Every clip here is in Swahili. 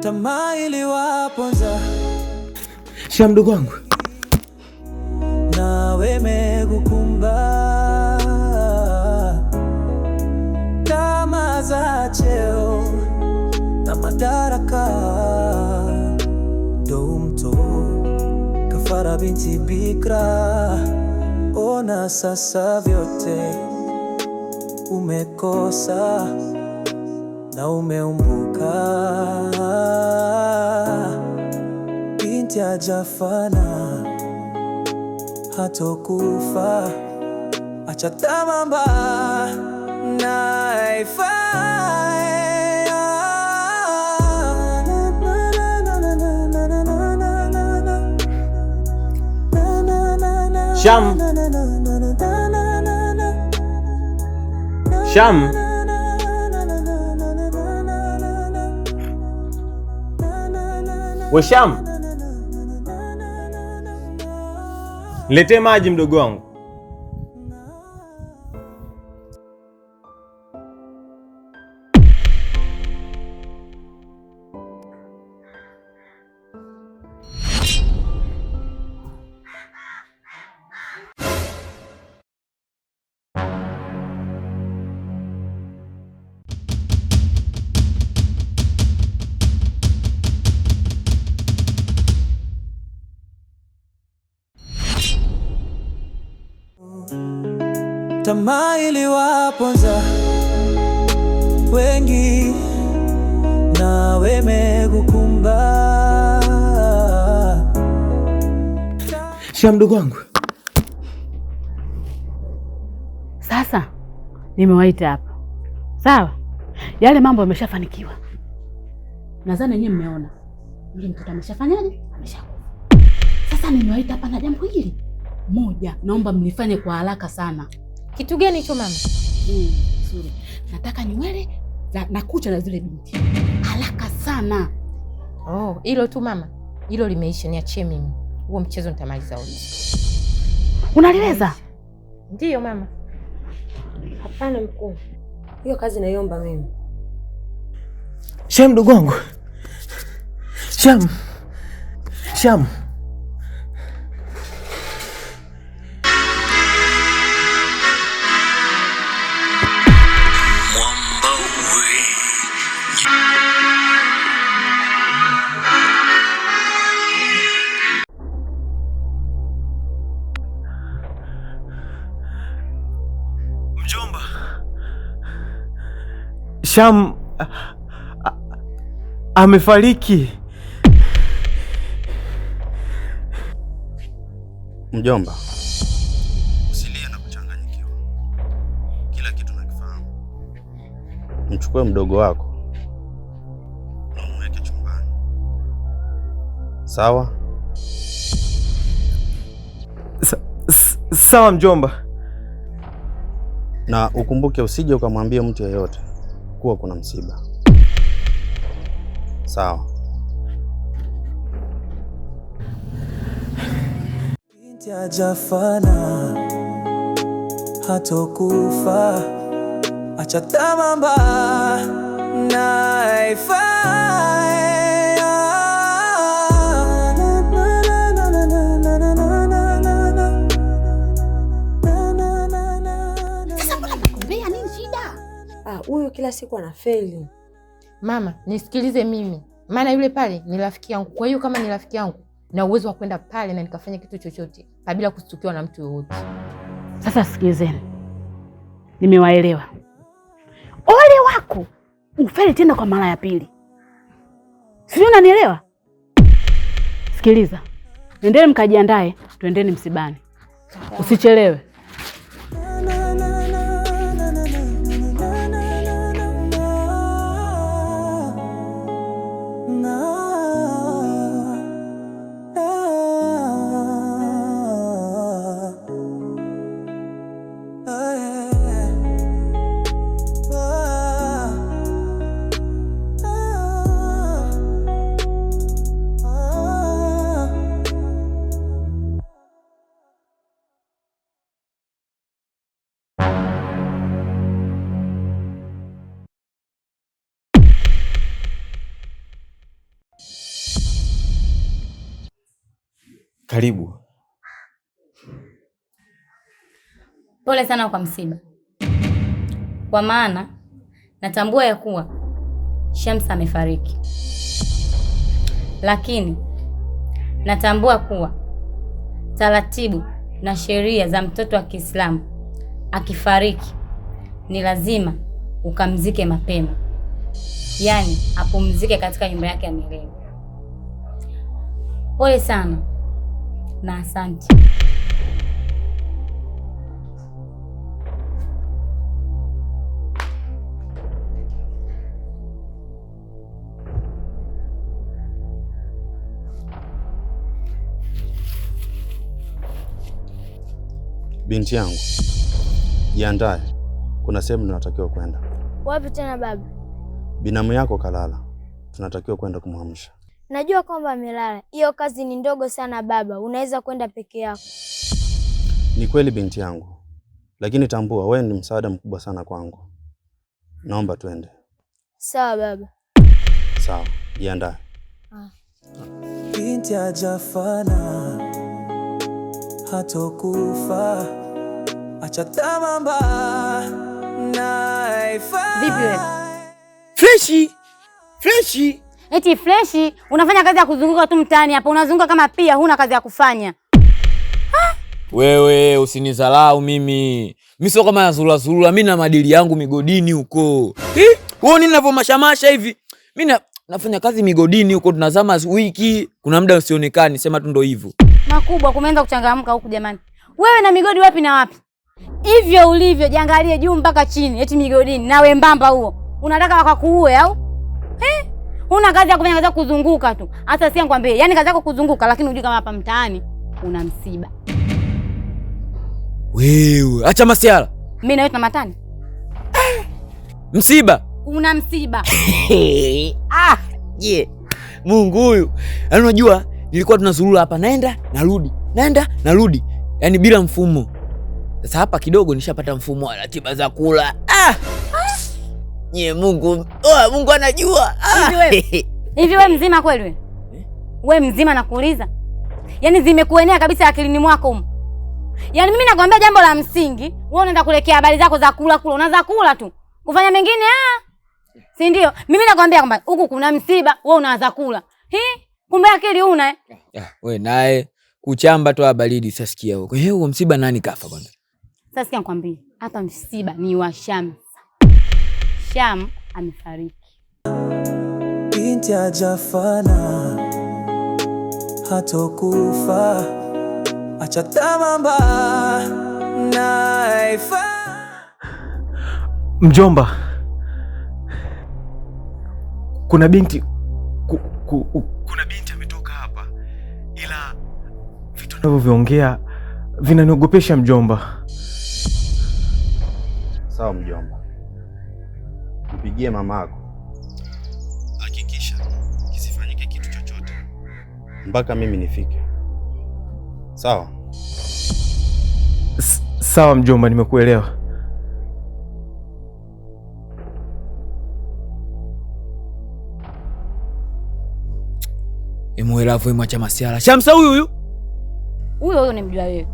Tamaa iliwaponza Sham mdogo wangu, nawe mekukumba tamaa za cheo na madaraka, ndo mto kafara binti bikra. Ona sasa vyote umekosa na umeumbuka, binti hajafana hatokufa. Acha tamaa mbaya na haifai. Sham, Sham, we Sham, letee maji mdogo wangu. Tamaa iliwaponza wengi, nawe mekukumba. Sham mdogo wangu, sasa nimewaita hapa, sawa? Yale mambo yameshafanikiwa, nadhani nyinyi mmeona yule mtoto ameshafanyaje, ameshakufa. Sasa nimewaita hapa na jambo hili moja, naomba mlifanye kwa haraka sana. Kitu gani hicho mama? Nzuri. Nataka nywele na kucha na zile binti haraka sana. Oh, hilo tu mama, hilo limeisha, niachie mimi. Huo mchezo nitamaliza wewe. Unaliweza? Ndiyo mama. Hapana mkuu, hiyo kazi naiomba mimi. Sham mdogo wangu, Sham, Sham. Mjomba, Sham amefariki. Mjomba, usilie na kuchanganyikiwa, kila kitu nakifahamu. Mchukue mdogo wako na umweke chumbani, sawa? Sawa mjomba. Na ukumbuke usije ukamwambia mtu yeyote kuwa kuna msiba, sawa? Binti hajafana hatokufa. Acha tamaa mbaya na haifai. Huyu kila siku anafeli. Mama, nisikilize mimi. Maana yule pale ni rafiki yangu. Kwa hiyo kama ni rafiki yangu, na uwezo wa kwenda pale na nikafanya kitu chochote bila kustukiwa na mtu yoyote. Sasa sikilizeni. Nimewaelewa. Ole wako ufeli tena kwa mara ya pili. Sio, unanielewa? Sikiliza. Nendeni mkajiandae, twendeni msibani. Usichelewe. Karibu. Pole sana kwa msiba, kwa maana natambua ya kuwa Shamsa amefariki, lakini natambua kuwa taratibu na sheria za mtoto wa Kiislamu akifariki ni lazima ukamzike mapema, yaani apumzike katika nyumba yake ya milele. Pole sana na asante. Binti yangu, jiandae. Kuna sehemu tunatakiwa kwenda. Wapi tena baba? Binamu yako kalala. Tunatakiwa kwenda kumwamsha. Najua kwamba amelala. Hiyo kazi ni ndogo sana baba. Unaweza kwenda peke yako. Ni kweli binti yangu. Lakini tambua wewe ni msaada mkubwa sana kwangu. Naomba twende. Sawa baba. Sawa, jiandae. Binti hajafana hatokufa, acha tamaa mbaya naifa. Vipi wewe? Freshi. Eti freshi, unafanya kazi ya kuzunguka tu mtaani hapa, unazunguka kama pia huna kazi ya kufanya. Wewe usinizalau mimi. Mimi sio kama nazurura, mimi na madili yangu migodini huko. Wewe nini ninavyomashamasha hivi? Mimi nafanya kazi migodini huko, tunazama wiki, kuna muda usionekani, sema tu ndo hivyo. Makubwa kumeanza kuchangamka huku jamani. Wewe na migodi wapi na wapi? Hivyo ulivyo, jiangalie juu mpaka chini, eti migodini na wembamba huo. Unataka wakakuue au? Una kazi ya kufanya, kazi ya kuzunguka tu. Hata si nikwambie, yani kazi yako kuzunguka, lakini unajua kama hapa mtaani una msiba. Wewe, acha masiala. Mimi na wewe tunamatani. Msiba. Una msiba. Mungu huyu. Yaani unajua nilikuwa tunazurura hapa, naenda narudi. Yaani bila mfumo. Sasa hapa kidogo nishapata mfumo wa ratiba za kula. Mungu. Mungu anajua. Hivi wewe mzima kweli wewe? Wewe mzima nakuuliza? Yaani zimekuenea kabisa akilini mwako huko. Yaani mimi nakwambia jambo la msingi, wewe unaenda kulekea habari zako za kula, unaanza kula tu. Kufanya mengine si ndio? Mimi nakwambia kwamba huku kuna msiba, wewe unaanza kula. Kumbe akili una wewe naye kuchamba tu baridi sasikia huko. Huo msiba nani kafa kwanza? Sasa sikia nikwambie, hapa msiba ni wa Shamsa. Sham amefariki. Binti hajafana hatokufa, acha tamaa mbaya naifa. Mjomba, kuna binti kuna binti ametoka hapa, ila vitu ninavyoviongea vinaniogopesha mjomba. Sawa mjomba. Mpigie mamako. Hakikisha kisifanyike kitu chochote mpaka mimi nifike. Sawa? Sawa mjomba, nimekuelewa. Emuelavu mwacha masiala. Shamsa huyu. Huyo nimjua wewe.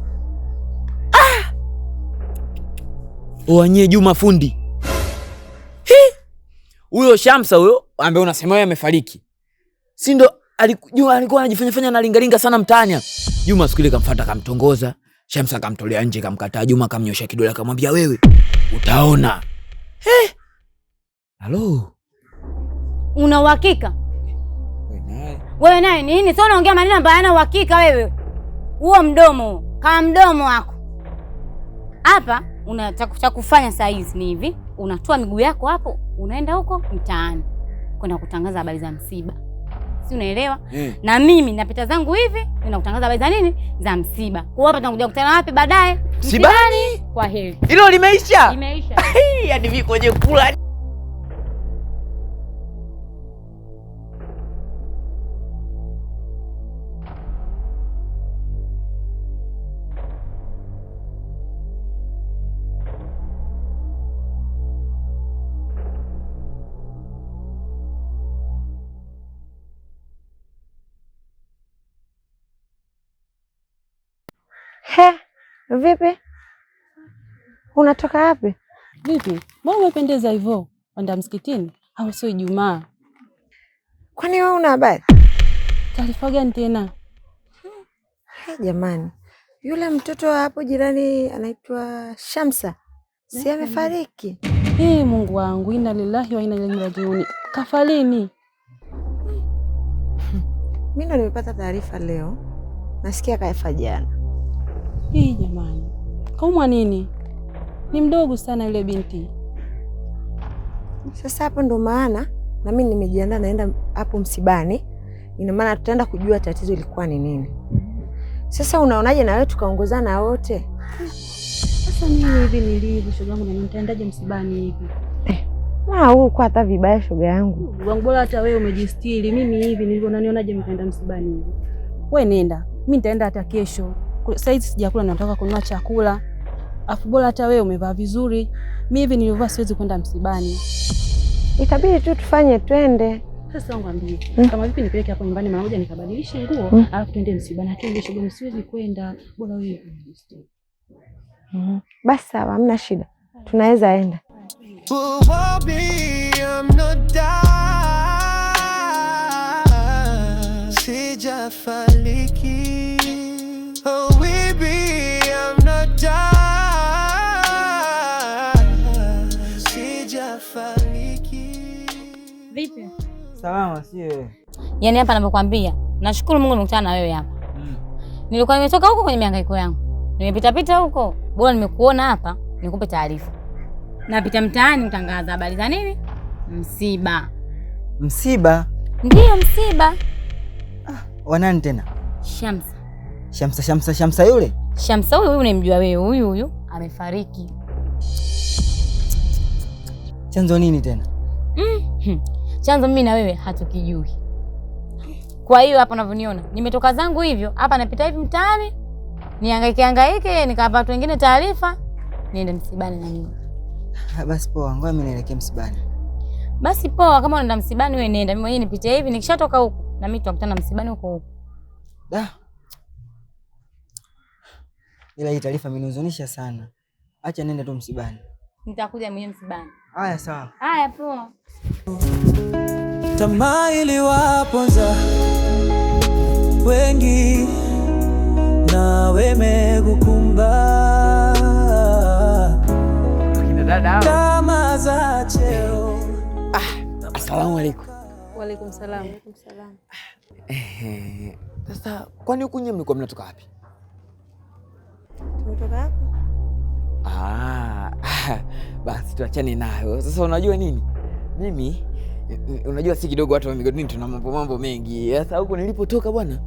Oanye Juma fundi. Huyo Shamsa huyo ambaye unasema yeye amefariki. Si ndo alikuwa anajifanya analingalinga sana mtaani. Juma siku ile kamfuata kamtongoza, Shamsa kamtolea nje kamkataa, Juma kamnyosha kidole akamwambia wewe utaona. Halo. Una uhakika? Wewe naye nini? Sio unaongea maneno ambayo hayana uhakika wewe. Huo mdomo, kama mdomo wako. Hapa unataka kufanya saa hizi ni hivi, unatoa miguu yako hapo, unaenda huko mtaani kwenda kutangaza habari za msiba. Si unaelewa? Na mimi napita zangu hivi, nenda kutangaza habari za nini? Za msiba. Kwa hapa tunakuja kukutana wapi baadaye? Msibani. Kwa heri. Hilo limeisha? Limeisha. Hadi vikoje kula. He, vipi? Unatoka wapi? Vipi? Mbona umependeza hivyo? Wanda msikitini au sio Ijumaa? Kwani wewe una habari? Taarifa gani tena? Jamani, yule mtoto wa hapo jirani anaitwa Shamsa, si amefariki? Mungu wangu, inna lillahi wa inna ilaihi rajiun. Kafa lini? Mimi ndo nimepata taarifa leo. Nasikia kafa jana. Jamani. Kaumwa nini? Ni mdogo sana yule binti. Sasa hapo ndo maana na mimi nimejiandaa naenda hapo msibani. Ina maana tutaenda kujua tatizo lilikuwa ni nini. Sasa unaonaje na wewe tukaongozana wote? Sasa mimi hivi nilivyo shoga yangu, na nitaendaje msibani hivi? Huko hata vibaya shoga yangu. Wangu bora hata wewe umejistiri. Mimi hivi nilivyo, nanionaje mkaenda msibani hivi? Wewe nenda. Mimi nitaenda hata kesho. Sasa hizi sijakula, nataka kununua chakula. Afu bora hata wewe umevaa vizuri. Mimi hivi nilivyo siwezi kwenda msibani. Itabidi tu tufanye twende. Sasa ngwambie, kama vipi nipeleke hapo nyumbani mara moja nikabadilishe nguo, alafu twende msibani. Lakini shoga siwezi kwenda. Bora wewe unijistiri. Basi sawa, hamna shida. Tunaweza enda. Sijafariki. Oh baby, I'm not done. Sijafariki. Vipi? Salama, sio? Yaani hapa ninapokuambia, nashukuru Mungu nimekutana na wewe hapa. Nilikuwa nimetoka huko kwenye mihangaiko yangu. Nimepita pita huko. Bora nimekuona hapa, nikupe taarifa. Napita mtaani mtangaza habari za nini? Msiba. Msiba? Ndiyo msiba. Wanani tena? Shamsa. Shamsa yule? Shamsa huyu unamjua wewe, huyu amefariki. Chanzo nini tena? Chanzo mimi na wewe hatukijui. Kwa hiyo hapa unavyoniona, nimetoka zangu hivyo, hapa napita hivi mtaani, nihangaike nikawapa watu wengine taarifa, niende msibani na mimi. Basi poa, ngoja mimi nielekee msibani. Basi poa, kama unaenda msibani wewe nenda, mimi mwenyewe nipite hivi, nikishatoka huko na mimi tutakutana msibani huko. Ila hii taarifa imenihuzunisha sana. Acha nende tu msibani. Nitakuja mwenyewe msibani. Haya sawa. Haya poa. Tamaa iliwaponza wengi na wamekukumba. Kina dada. Tamaa za cheo. Asalamu alaykum. Wa alaykum salaam. Sasa kwani huku nyinyi mlikuwa mnatoka wapi? Tumetoka hapo. Basi tuachane nayo. Sasa unajua nini? Mimi unajua si kidogo watu wa migodini tuna mambo mengi. Sasa huko nilipotoka bwana,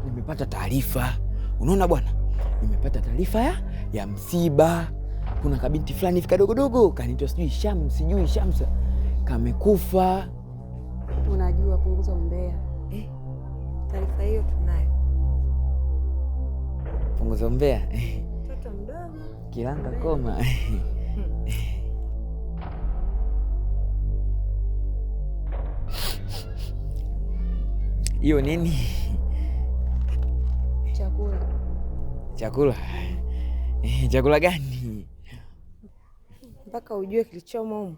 nimepata taarifa. Unaona bwana? Nimepata taarifa ya msiba. Kuna kabinti fulani hivi kadogo kanaitwa sijui Shamsa. Kamekufa. Unajua, punguza umbea. Taarifa hiyo tunayo. Punguza umbea. Mtoto mdogo. Kilanga koma. Hiyo nini? Chakula. Chakula gani? Mpaka ujue kilichomo huko.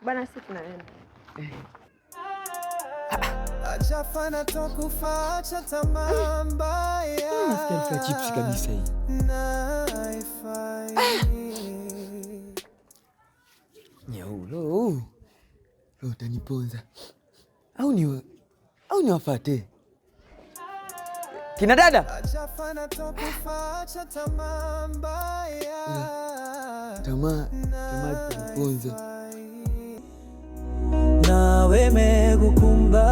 Bana, sisi tunaenda. Ajafana tokufa acha tamaa mbaya. Nasikia chips kabisa hii. Nyaulo. Utaniponza. Au ni wafate. Kina dada. Ajafana tokufa acha tamaa mbaya. Tamaa utaniponza. Na wamekukumba.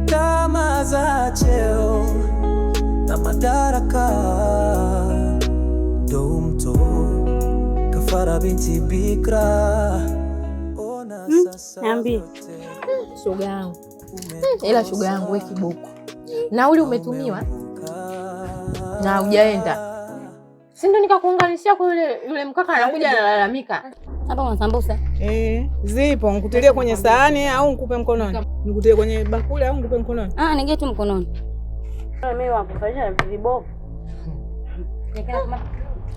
Tamaa za cheo na madaraka. Domto kafara binti bikra. Ona sasa. Niambie. Shoga yangu. Ila shoga yangu wewe kiboko. Nauli umetumiwa na hujaenda. Si ndio nikakuunganishia kwa yule mkaka anakuja analalamika. Hapa kuna sambusa. Zipo, nikutilie kwenye sahani au nikupe mkononi? Nikutilie kwenye bakuli au nikupe mkononi? Ningie tu mkononi. Mimi wakufanyia vibovu.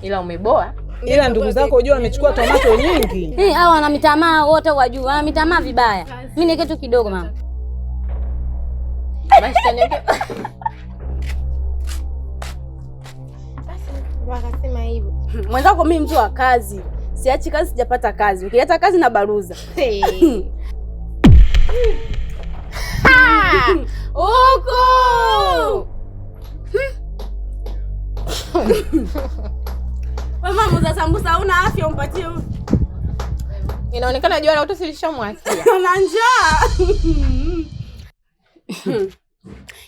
Ila umeboa. Ila ndugu zako unajua wamechukua tomato nyingi. Hao wana mitamaa wote wajua. Wana mitamaa vibaya. Mimi ni kitu kidogo mama. Basi taniambia. Wakasema hivyo. Mwenzako mimi mtu wa kazi. Siachi kazi sijapata kazi. Ukileta kazi na baruza. Huko! Mama muuza sambusa una afya umpatie huyu. Inaonekana jua la utosi lishamwakia. Ana njaa.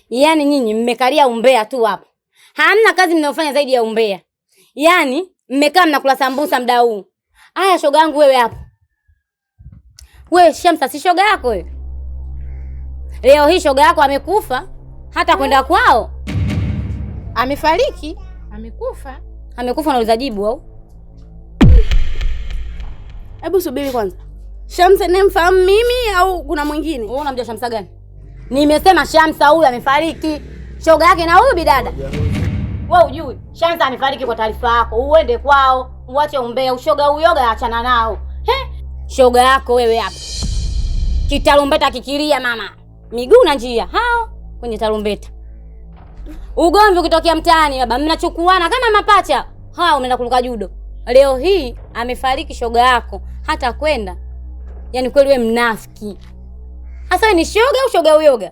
Yaani nyinyi mmekalia umbea tu hapo. Hamna kazi mnayofanya zaidi ya umbea. Yaani mmekaa mnakula sambusa muda huu. Haya shoga yangu wewe hapo. Wewe Shamsa si shoga yako wewe? Leo hii shoga yako amekufa hata kwenda kwao. Amefariki? Amekufa? Amekufa unauliza jibu au? Hebu subiri kwanza. Shamsa nimfahamu mimi au kuna mwingine? Wewe unamjua Shamsa gani? Nimesema Shamsa huyu amefariki. Shoga yake na huyu bidada. Wewe hujui Shamsa amefariki kwa taarifa yako. Uende kwao, uache umbea, ushoga uyoga achana nao. Shoga yako wewe hapa. Kitarumbeta kikilia mama. Miguu na njia. Hao kwenye tarumbeta. Ugomvi ukitokea mtaani baba mnachukuana kama mapacha. Umeenda kuluka judo. Leo hii amefariki shoga yako hata kwenda. Yaani kweli wewe mnafiki. Hasa ni shoga au shoga uyoga?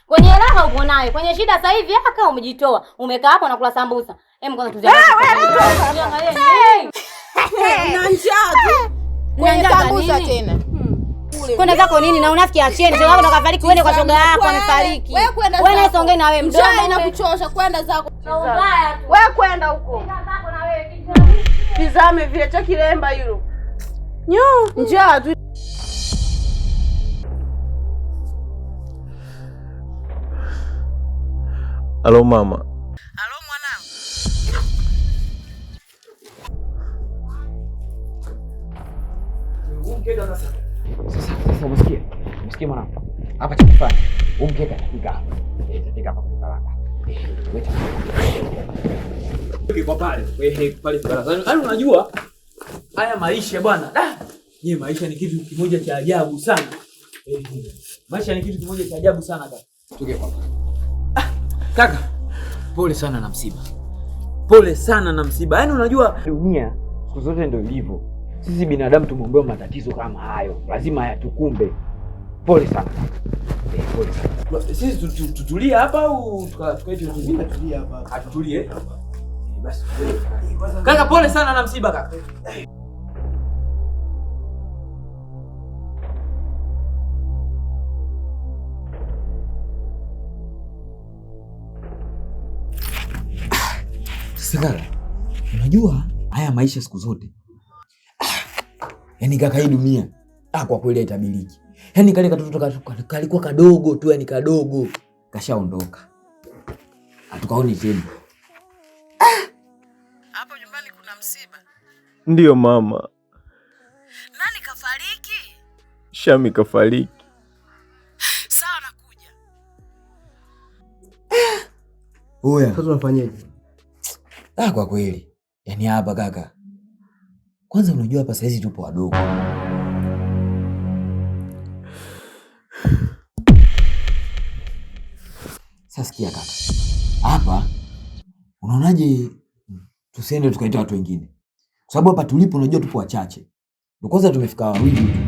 Kwenye raha upo nayo, kwenye shida sasa hivi haka umejitoa. Umekaa hapo na kula sambusa. Kwanza tuzia. Una njaa tu. Kwenye sambusa tena. Kwenda zako nini na unafiki acheni. Shoga yako ndo kafariki, uende kwa shoga yako amefariki. Wewe songea na wewe mdomo. Njaa inakuchosha kwenda zako. Mbaya tu. Wewe kwenda huko. Zako na wewe kijana. Tizame vile cha kilemba hilo. Njaa tu. Halo mama. Halo mwanangu. Sasa umesikia mwanangu? Hapa cha kufanya. Umkeka dakika hapa. Dakika hapa kwa baraka. Weta. Kwa pale. Wewe pale baraka. Yaani unajua haya maisha bwana. Ni maisha ni kitu kimoja cha ajabu sana. Maisha ni kitu kimoja cha ajabu sana kaka. Tuke kwa pale. Kaka, pole sana na msiba. Pole sana na msiba. Yaani unajua dunia siku zote ndio ilivyo. Sisi binadamu tumeombewa matatizo kama hayo. Lazima yatukumbe. Pole sana. Pole sana. Sisi tutulie hapa au tukae tutulie hapa? Atutulie. Basi. Kaka pole sana na msiba kaka. Sasa unajua haya maisha siku zote. Yaani kaka hii dunia kwa kweli haitabiliki. Yaani kale katoto kalikuwa kadogo tu, yani kadogo kashaondoka. Hatukaoni tena. Hapo nyumbani kuna msiba. Ndiyo mama. Nani kafariki? Shami kafariki. Sawa nakuja. Oya. Sasa tunafanyaje? Kwa kweli. Yaani hapa kaka. Kwanza unajua hapa saizi tupo wadogo. Sasa sikia kaka. Hapa unaonaje tusiende tukaita watu wengine? Kwa sababu hapa tulipo unajua tupo wachache. Ndio kwanza tumefika wawili tu.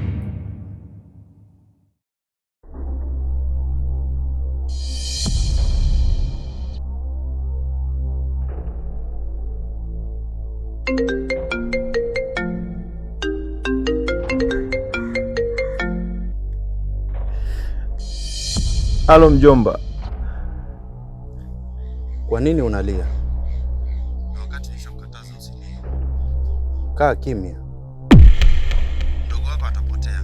Halo mjomba. Kwa nini unalia? Na wakati nishakukataza usilie. Kaa kimya. Mdogo wako atapotea.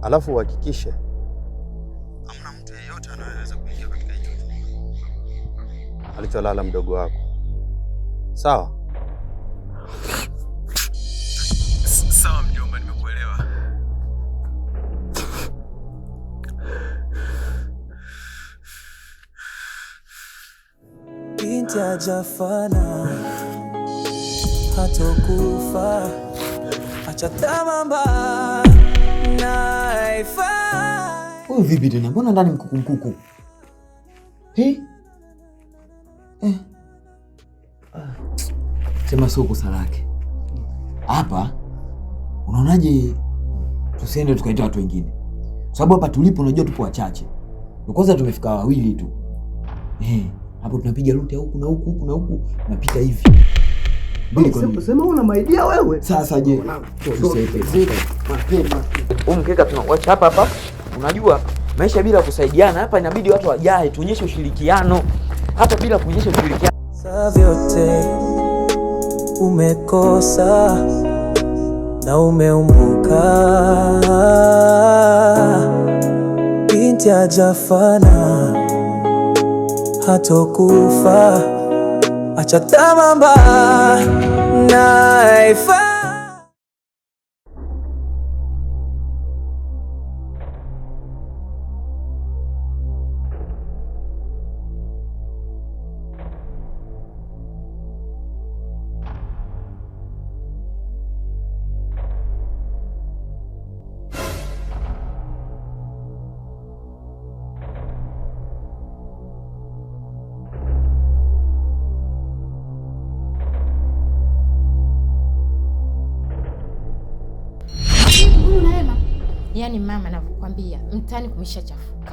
Alafu uhakikishe hamna mtu yeyote anayeweza kuingia katika hicho chumba alicholala mdogo wako. Sawa? Sawa mjomba, nimekuelewa. Binti hajafana hatokufa, acha tamaa mbaya naifai. Huyu vipi tena? Mbona ndani mkuku? Sema sio kosa lake. Hapa unaonaje tusiende tukaita watu wengine? Sababu hapa tulipo unajua tupo wachache. Kwanza tumefika wawili tu. Hapo tunapiga ruti huku na huku, tunapita hivi. Sema una maidia wewe. Sasa je, mkeka tunawacha hapa. Unajua maisha bila kusaidiana hapa inabidi watu wajae, tuonyeshe ushirikiano. Hata bila kuonyesha ushirikiano Sasa vyote umekosa na umeumbuka. Binti hajafana hatokufa, acha tamaa mbaya naifai. Yaani mama, nakwambia mtaani kumeshachafuka.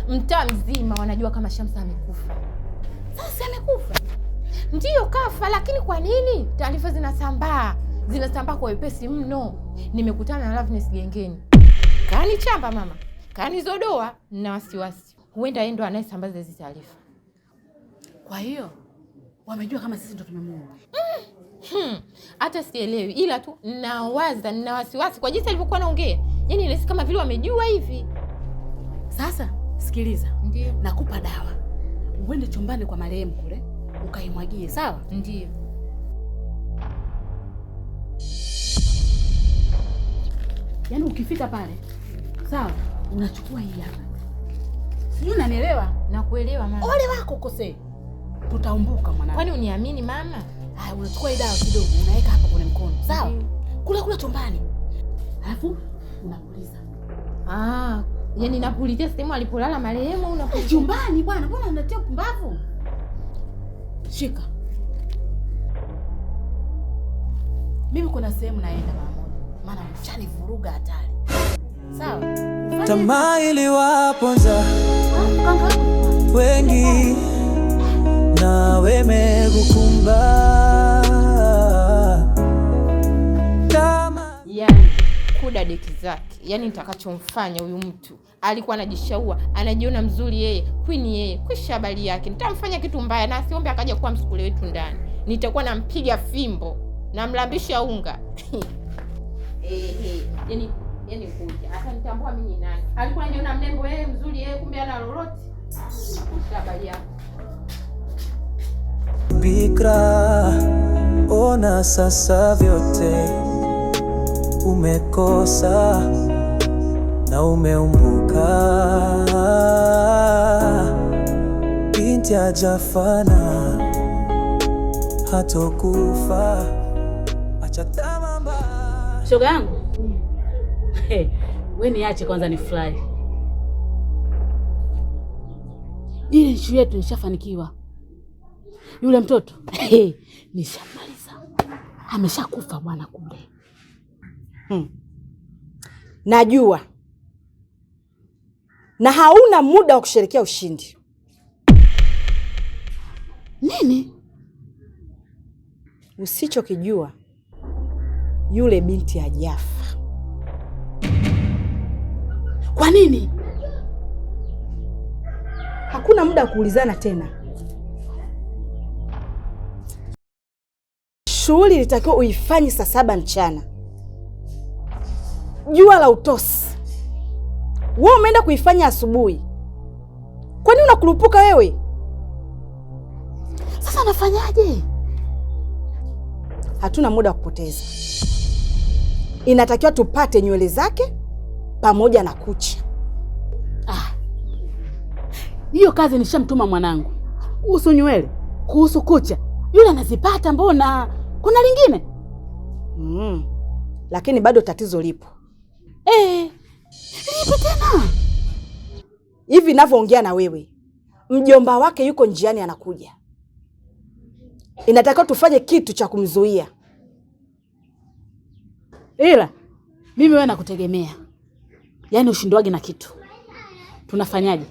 Mtaa mzima wanajua kama Shamsa amekufa. Sasa amekufa? Ndiyo kafa, lakini kwa nini? Taarifa zinasambaa kwa wepesi mno. Nimekutana na Loveness gengeni. Kani chamba mama, kani zodoa na wasiwasi. Huenda yeye ndo anayesambaza hizo taarifa. Kwa hiyo wamejua kama sisi ndo tumemuua. Hata sielewi, ila tu nawaza, nina wasiwasi kwa jinsi alivyokuwa anaongea. Yaani nahisi kama vile wamejua hivi. Sasa sikiliza. Ndiyo. Nakupa dawa. Uende chumbani kwa marehemu kule, ukaimwagie, sawa? Ndiyo. Yaani ukifika pale, sawa? Unachukua hii hapa. Sijui unanielewa? Nakuelewa mama. Ole wako kosea. Tutaumbuka mwanangu. Kwani uniamini mama? Haya, unachukua hii dawa kidogo, unaweka hapa kwenye mkono, sawa? Kula chumbani. Alafu unapuliza. Yaani napulizia sehemu alipolala marehemu au unapuliza chumbani bwana? Mbona unatia pumbavu? Shika. Mimi kuna sehemu naenda mara moja. Maana mshanivuruga hatari. Sawa? Tamaa iliwaponza wengi na wemekukumba. Yaani kuda deki zake. Yaani nitakachomfanya huyu mtu. Alikuwa anajishaua, anajiona mzuri yeye, queen yeye, kwisha habari yake. Nitamfanya kitu mbaya na asiombe akaja kuwa msukule wetu ndani. Nitakuwa nampiga fimbo, namlambisha unga. Yaani kuja. Hata nitambua mimi ni nani. Alikuwa anajiona mrembo yeye, mzuri yeye, kumbe ana lolote. Kwisha habari yake. Bikra, ona sasa vyote umekosa na umeumbuka. Binti hajafana hatokufa, acha tamaa mbaya. Shoga yangu. Wewe niache kwanza ni fly. Ile issue yetu nishafanikiwa. Yule mtoto nishamaliza. Ameshakufa bwana kule. Najua. Na hauna muda wa kusherehekea ushindi. Nini? Usichokijua, yule binti hajafa. Kwa nini? Hakuna muda wa kuulizana tena. Shughuli ilitakiwa uifanye saa 7 mchana. Jua la utosi. Wewe umeenda kuifanya asubuhi. Kwani unakurupuka wewe? Sasa nafanyaje? hatuna muda wa kupoteza. Inatakiwa tupate nywele zake pamoja na kucha. Hiyo kazi nishamtuma mwanangu. Kuhusu nywele, kuhusu kucha, yule anazipata mbona? Kuna lingine? Lakini bado tatizo lipo. Lipi tena? Hivi ninavyoongea na wewe, mjomba wake yuko njiani anakuja. Inatakiwa tufanye kitu cha kumzuia. Ila mimi wewe nakutegemea. Yaani ushindwage na kitu. Tunafanyaje?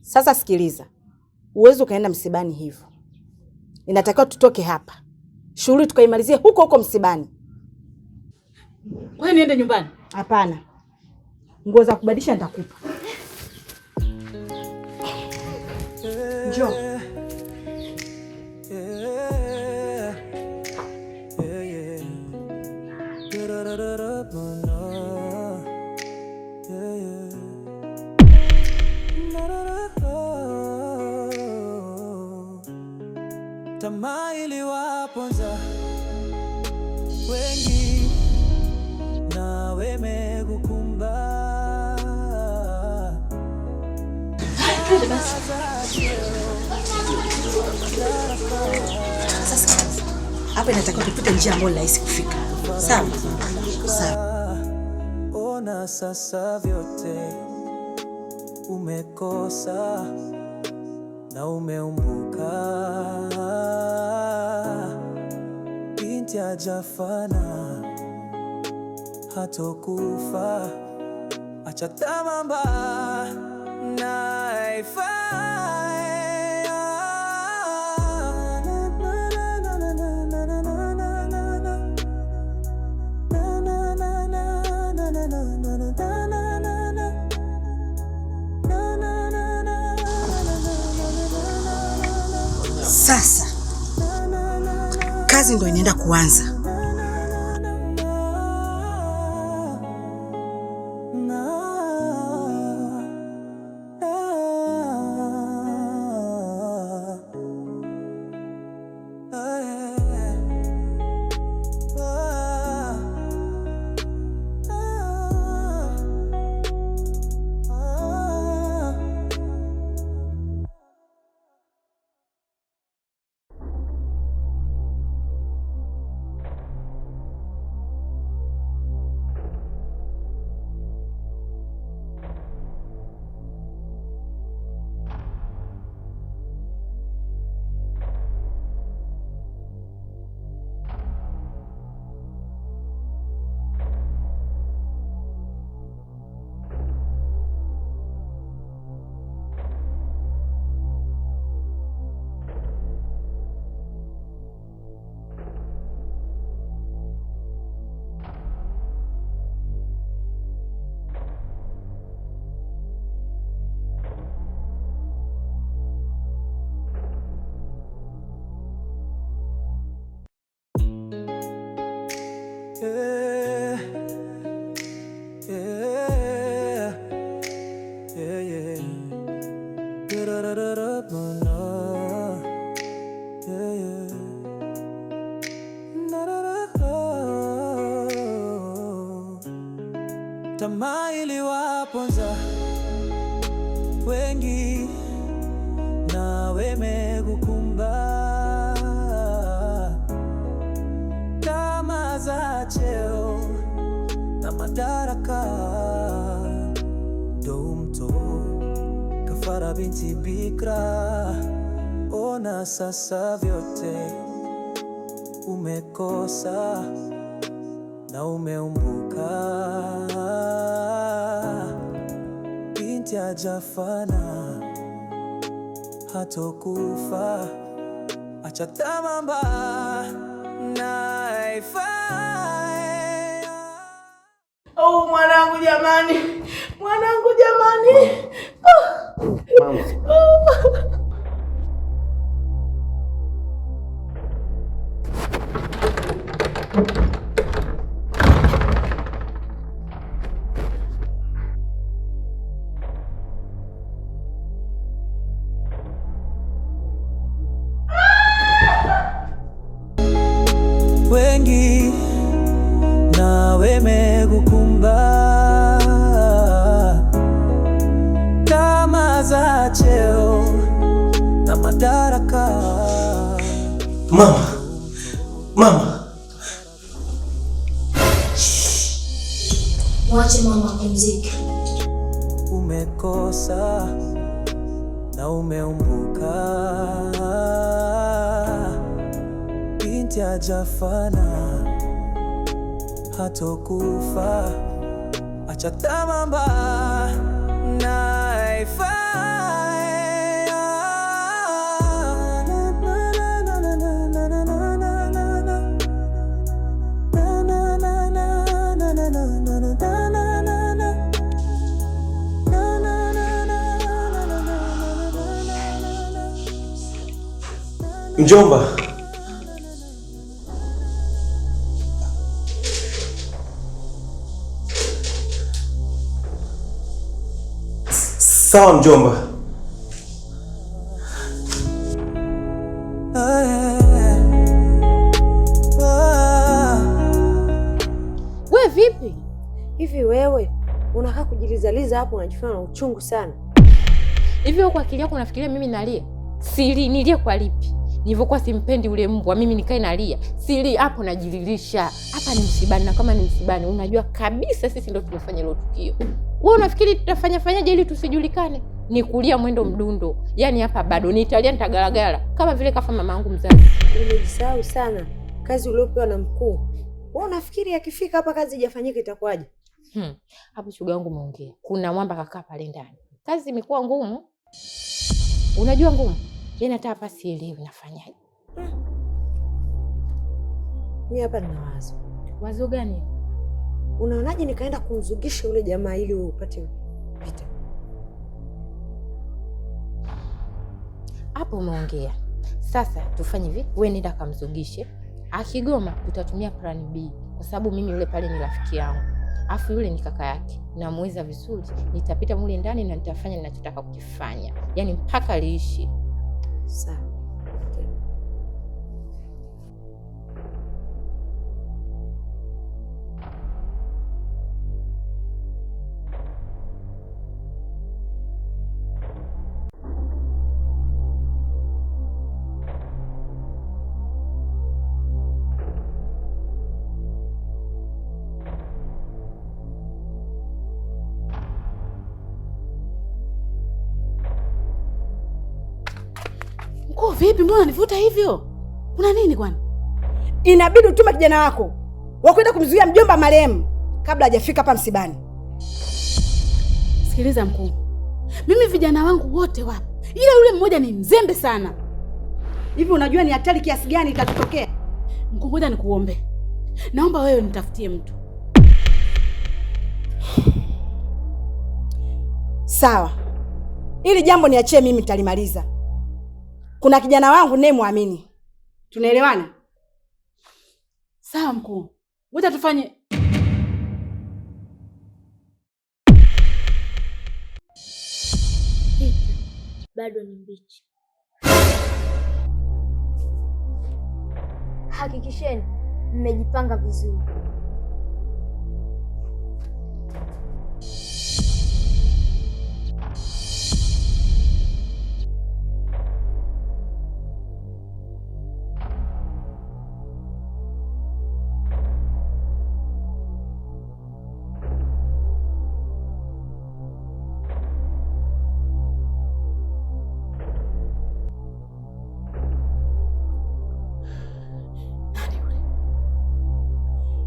Sasa sikiliza. Uwezo ukaenda msibani hivyo. Inatakiwa tutoke hapa. Shughuli tukaimalizie huko huko msibani. Wewe niende nyumbani? Hapana. Nguo za kubadilisha nitakupa. Njoo. Tamaa iliwaponza wengi na wemekukumba. Sasa hapa inatakiwa tupite njia ambayo rahisi kufika. Sawa? Sawa. Ona sasa vyote umekosa na umeumbuka. Binti hajafana hatokufa. Acha tamaa mbaya na haifai. Sasa kazi ndo inaenda kuanza. Tamaa iliwaponza wengi na wemekukumba. Tamaa za cheo na madaraka ndo mto kafara binti bikra. Ona sasa vyote umekosa na umeumbuka. Binti hajafana hatokufa. Acha tamaa mbaya na haifai. Oh, mwanangu jamani. Mwanangu jamani. Mama. wengi nawe megukumba, tamaa za cheo na madaraka. Mama. Mwache mama apumzike. Umekosa na umeumbuka, binti hajafana hatokufa. Acha tamaa mbaya na haifai. Mjomba. Sawa mjomba. We vipi? Hivi wewe unakaa kujilizaliza hapo, unajifanya na uchungu sana. Hivi wewe kwa akili yako unafikiria mimi nalia? Sili nilie kwa lipi? Nilivyokuwa simpendi ule mbwa, mimi nikae nalia. Sili hapo najililisha. Hapa ni msibani, na kama ni msibani unajua kabisa sisi ndio tumefanya ile tukio. Wewe unafikiri tutafanyaje ili tusijulikane? Ni kulia mwendo mdundo. Yaani hapa bado ni Italia nitagalagala kama vile kafa mamangu mzazi. Umejisahau sana. Kazi uliopewa na mkuu. Wewe unafikiri akifika hapa kazi haijafanyika itakuwaje? Hapo shuga yangu umeongea. Kuna mwamba kakaa pale ndani. Kazi imekuwa ngumu. Unajua ngumu? Yaani hata hapa sielewi nafanyaje. Mimi hapa nina wazo. Wazo gani? Unaonaje nikaenda kumzugisha yule jamaa ili upate vita? Hapo umeongea. Sasa tufanye hivi, wewe nenda kamzugishe. Akigoma tutatumia plan B kwa sababu mimi yule pale ni rafiki yangu. Afu yule ni kaka yake. Namuweza vizuri. Nitapita mule ndani na nitafanya ninachotaka kukifanya. Yaani mpaka liishi. Sawa. Mkuu vipi, mbona nivuta hivyo? Una nini kwani? Inabidi utume kijana wako wa kwenda kumzuia mjomba marehemu kabla hajafika hapa msibani. Sikiliza mkuu. Mimi vijana wangu wote wapo. Ila yule mmoja ni mzembe sana. Hivi unajua ni hatari kiasi gani itatokea? Mkuu, ngoja nikuombe. Naomba wewe nitafutie mtu. Sawa. Ili jambo niachie mimi, nitalimaliza. Kuna kijana wangu naye muamini. Tunaelewana? Sawa mkuu. Ngoja tufanye. Bado ni mbichi. Hakikisheni mmejipanga vizuri.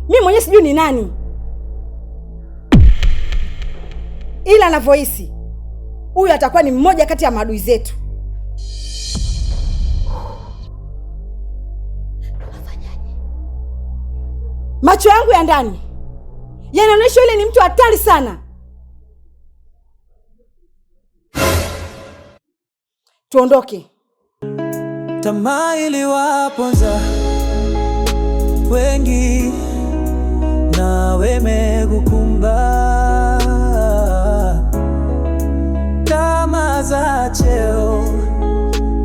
Mimi mwenyewe sijui ni nani. Ila anavyohisi huyu atakuwa ni mmoja kati ya maadui zetu. Tunafanyaje? Macho yangu ya ndani yanaonyesha yule ni mtu hatari sana. Tuondoke. Tamaa iliwaponza wengi nawe megukumba, tamaa za cheo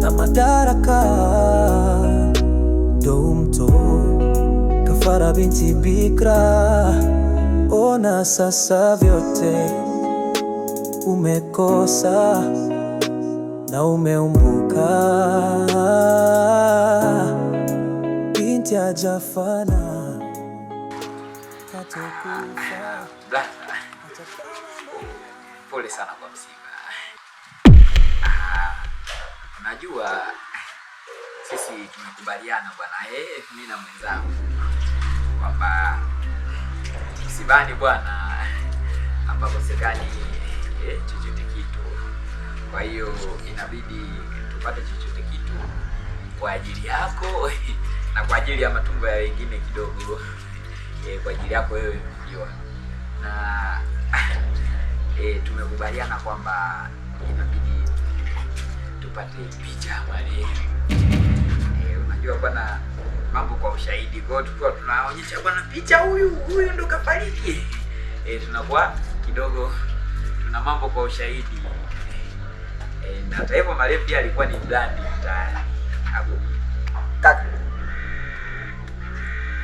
na madaraka ndo mto Kafara binti bikra, ona sasa vyote umekosa na umeumbuka. Binti hajafana hatakufa. Pole sana kwa msiba. Unajua sisi tumekubaliana bwana, mimi na mwenzangu kwamba msibani bwana hapakosekani chochote kitu. Kwa hiyo inabidi tupate chochote kitu kwa ajili yako na kwa ajili ya matumbo ya wengine kidogo, kwa ajili yako wewe mkiwa na tumekubaliana kwamba inabidi tupate picha mwali. Unajua bwana, mambo kwa ushahidi. Kwa hiyo tukiwa tunaonyesha bwana picha, huyu ndo kafariki, tunakuwa kidogo tuna mambo kwa ushahidi. Na hata hivyo marehemu pia alikuwa ni blandi mtaani. Kaka,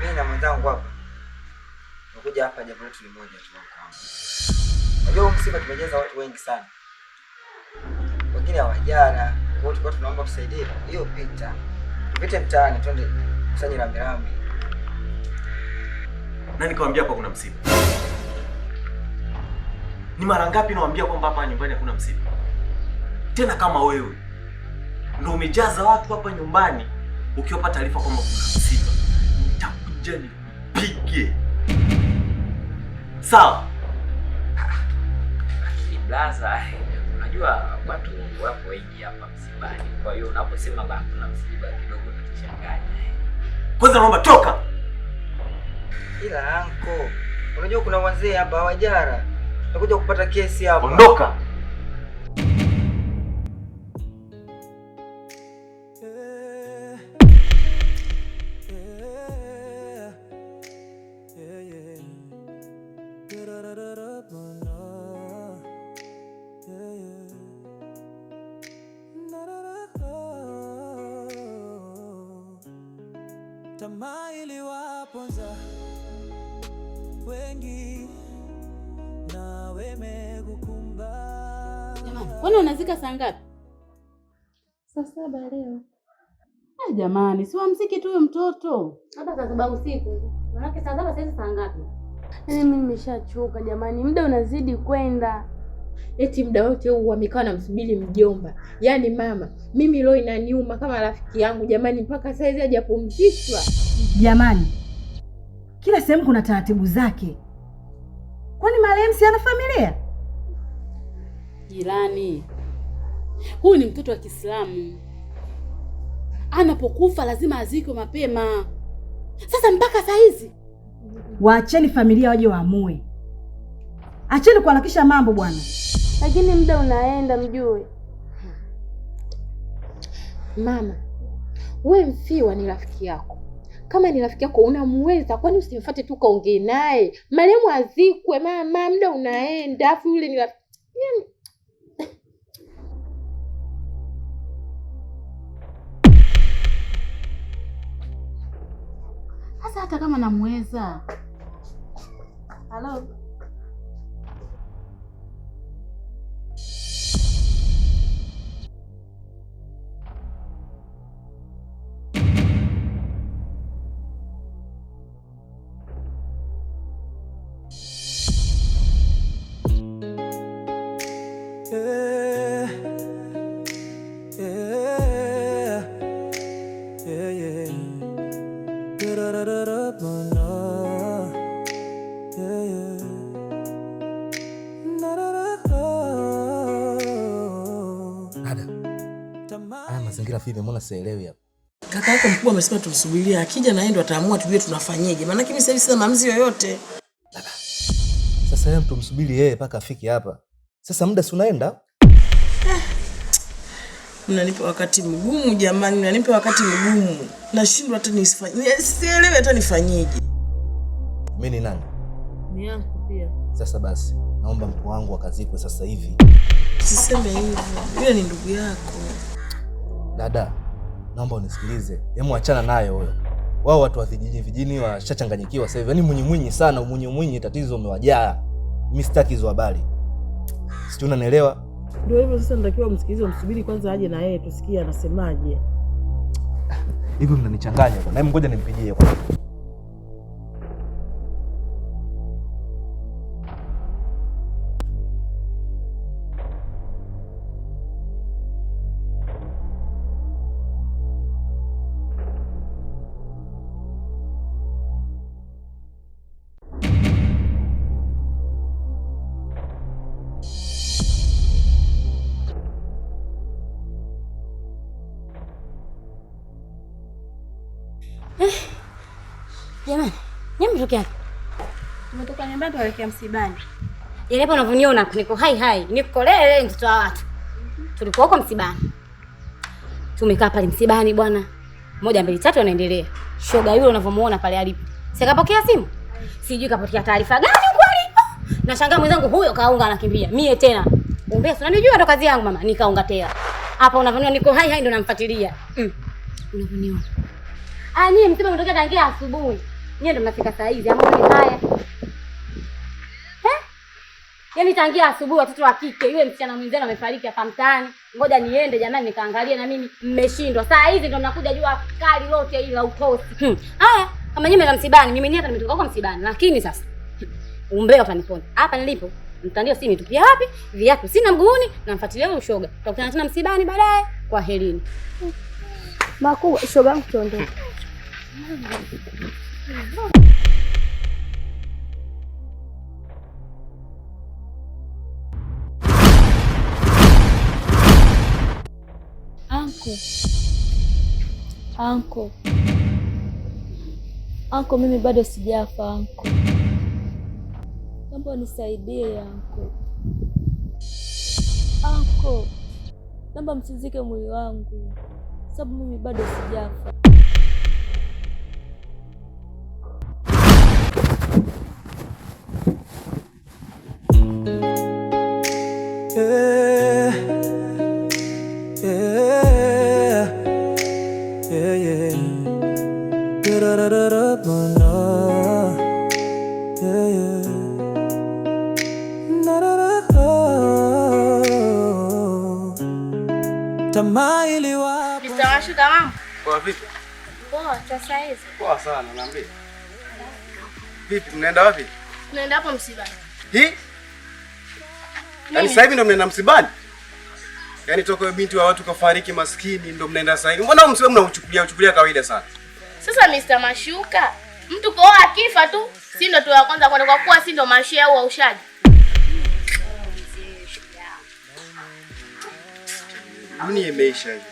mimi na mwenzangu hapa nakuja hapa, jambo letu ni moja tu hapa. Unajua msiba tumejaza watu wengi sana, wengine hawajala. Kwa hiyo tulikuwa tunaomba tusaidie hiyo picha, tupite mtaani twende kusanya rambirambi. Nani kawaambia hapa kuna msiba? Ni mara ngapi nawaambia kwamba hapa nyumbani hakuna msiba? Tena kama wewe ndio umejaza watu hapa nyumbani ukiwapa taarifa kwamba kuna msiba, nitakuja nipige. Sawa? Lakini blaza, unajua watu wapo wengi hapa msibani. Kwa hiyo unaposema bana kuna msiba kidogo unachanganya. Kwanza naomba toka. Ila anko, unajua kuna wazee hapa hawajara. Nakuja kupata kesi hapa. Ondoka. Tamaa iliwaponza wengi na wamekukumba. Jamani, kwani unazika saa ngapi? Saa 7 leo. Jamani, si wamziki tu huyo mtoto. Hata saa 7 usiku. Maana saa 7 sasa saa ngapi? Mimi nimeshachoka jamani, muda unazidi kwenda. Eti muda wote huu wamekaa na msubiri mjomba. Yaani mama, mimi leo inaniuma kama rafiki yangu jamani, mpaka saizi hajapumzishwa. Jamani, kila sehemu kuna taratibu zake. Kwani marehemu si ana familia? Jirani, huyu ni mtoto wa Kiislamu. Anapokufa lazima azikwe mapema. Sasa mpaka saa hizi waacheni familia waje waamue. Acheni kuharakisha mambo bwana. Lakini muda unaenda mjue. Mama, we mfiwa ni rafiki yako. Kama ni rafiki yako unamweza, kwani usimfuate tu kaongee naye? Marehemu azikwe mama, muda unaenda. Afu yule ni rafiki. Sasa hata kama namweza. Halo. Mazingira vipi? Mbona sielewi hapa? Kaka yako mkubwa amesema tumsubiria, akija na yeye ndo ataamua tujue tunafanyaje. Maana mimi sasa hivi sina maamuzi yoyote. Sasa yeye tumsubiri yeye mpaka afike hapa. Sasa muda si unaenda? Mnanipa wakati mgumu jamani, mnanipa wakati mgumu. Nashindwa hata nisifanye. Sielewi hata nifanyeje. Mimi ni nani? Ni yangu pia. Sasa basi, naomba mtu wangu akazikwe sasa hivi. Usiseme hivyo. Yule ni ndugu yako. Dada, naomba unisikilize. Hebu achana naye huyo. Wao watu wa vijijini washachanganyikiwa sasa hivi. Yaani Mwinyi sana, Mwinyi tatizo umewajaa. Mimi sitaki hizo habari. Sijui unanielewa? Ndio hivyo sasa, natakiwa msikilize, msubiri kwanza aje na yeye tusikie anasemaje. Hivi mnanichanganya bwana. Hebu ngoja nimpigie kwanza. Jamani, nyinyi mtokea wapi? Tumetoka nyumbani tuelekea msibani. Yaani hapa unavyoniona niko hai, niko lele mtoto wa watu. Tulikuwa huko msibani. Tumekaa pale msibani bwana. 1 2 3 anaendelea. Shoga yule unavyomuona pale alipo. Sikapokea simu. Sijui kapokea taarifa gani huko alipo. Nashangaa mwenzangu huyo kaunga anakimbia. Mie tena. Ombea sana unajua ndo kazi yangu mama, nikaunga tena. Hapa unavyoniona niko hai ndo namfuatilia. Unavyoniona. Nyie msiba mtokea tangia asubuhi. Nyie ndo mnafika saa hizi ama ni haya? Yaani tangia asubuhi watoto wa kike yule msichana mwenzenu amefariki hapa mtaani. Ngoja niende jamani nikaangalie na mimi mmeshindwa. Saa hizi ndo mnakuja jua kali lote hili la utosi. Haya, kama nyinyi mna msibani, mimi ni hapa nimetoka huko msibani. Lakini sasa umbea utaniponda. Hapa nilipo, mtandio si nitupia wapi? Viatu sina mguuni na mfuatilia huyo shoga. Tutakutana tena msibani baadaye. Kwa herini. Makubwa shoga yangu tuondoke. Anko, mimi bado sijafa anko. Naomba unisaidie anko, naomba msizike mwili wangu sababu mimi bado sijafa. Tamaa iliwapo. Mr. Mashuka mama. Poa vipi? Poa, sasa hizi. Poa sana, naambia. Vipi, mnaenda wapi? Tunaenda hapo msibani. Yaani sasa hivi ndo mnaenda msibani? Yaani toka binti wa watu kafariki maskini ndo mnaenda sasa hivi. Mbona msiba mnauchukulia kawaida sana? Sasa Mr. Mashuka, mtu kwa akifa tu, si ndo tu wa kwanza kwenda kwa kuwa si ndo mashia au aushaji. Mimi imeisha hivi.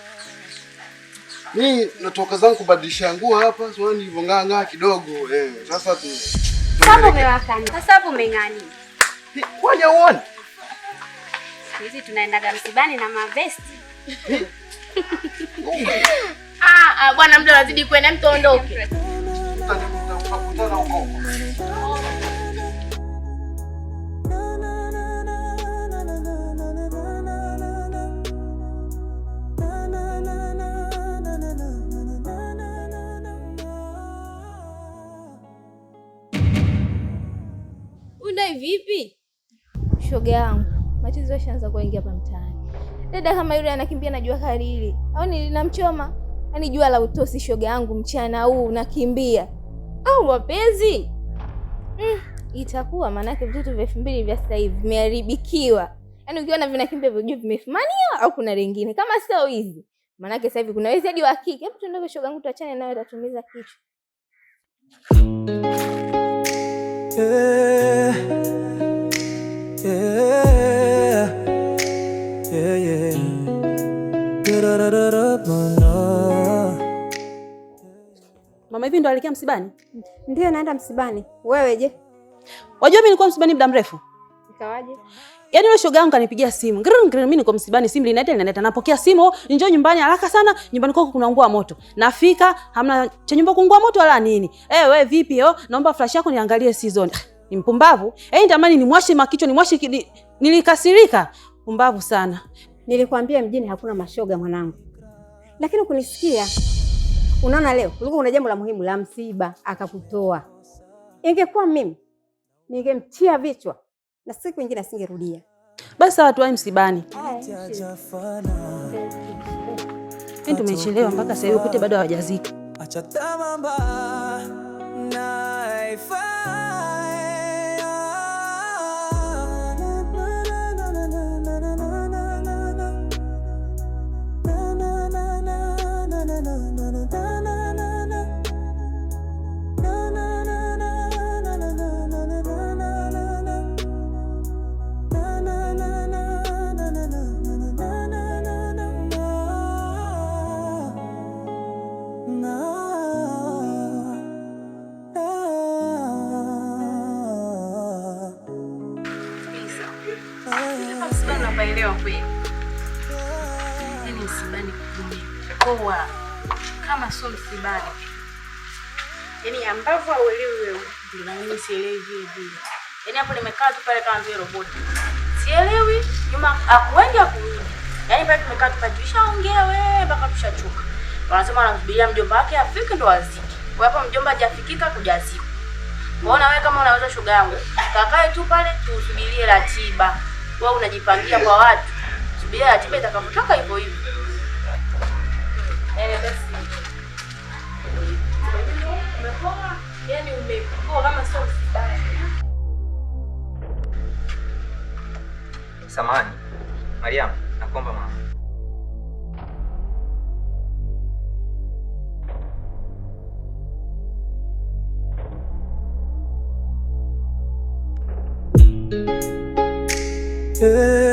Mimi natoka zangu kubadilisha nguo hapa, sio nilivong'aa kidogo. Sasa tu. Sasa umewakani. Sasa hapo umeng'ani. Kwani uone? Sisi tunaendaga msibani na mavesti. Bwana mdo lazidi kwenda mtu ondoke. Tutakutana huko. Unadai vipi? Shoga yangu, machizo yashaanza kuingia hapa mtaani. Dada kama yule anakimbia na jua kali hili. Au nilinamchoma? Yaani jua la utosi shoga yangu mchana huu unakimbia. Au mapenzi? Itakuwa manake vitu vya 2000 vya sasa hivi vimeharibikiwa. Yaani ukiona vinakimbia vijue vimefumaniwa au kuna lingine. Kama sio hizi. Manake sasa hivi kuna wezi hadi wa kike. Hebu tuondoke shoga yangu tuachane nayo tatumiza kichwa. Mama, hivi ndo alikia msibani? Ndio naenda msibani. Wewe je? Wajua mimi nilikuwa msibani muda mrefu. Ikawaje? Yaani yule shoga yangu kanipigia simu. Mimi niko msibani, simu linaita. Napokea simu, njoo nyumbani haraka sana. Nyumbani kwako kuna ungua moto. Nafika, hamna cha nyumba kuungua moto wala nini. Wewe vipi naomba flash yako niangalie season. Ni mpumbavu. Nitamani nimwashe makichwa, nilikasirika. Pumbavu sana. Nilikwambia mjini hakuna mashoga mwanangu. Lakini kunisikia. Unaona leo ulikuwa kuna jambo la muhimu la msiba akakutoa. Ingekuwa mimi ningemtia vichwa na siku nyingine asingerudia. Basi watu wa msibani. Tumechelewa mpaka sasa hivi ukute bado hawajazika. Acha tamamba naifanya unaelewa kweli? Yaani msibani kumepoa kama sio msibani. Yaani ambavyo hauelewi wewe ndio na mimi sielewi vile. Yaani hapo nimekaa tu pale kama vile roboti. Sielewi, nyuma akuende akurudi. Yaani pale tumekaa tukajuishaongea wewe mpaka tushachoka. Wanasema anasubiria mjomba wake afike ndo aziki. Kwa hapo mjomba hajafikika kujazika. Unaona wewe kama unaweza shoga yangu, kakae tu pale tusubirie ratiba. Wewe unajipangia kwa watu. Subiria ratiba itakapotoka hivyo hivyo. Basi. Umepoa? Yaani umepoa kama sio msibani. Samahani. Mariam, nakuomba mama. Yeah.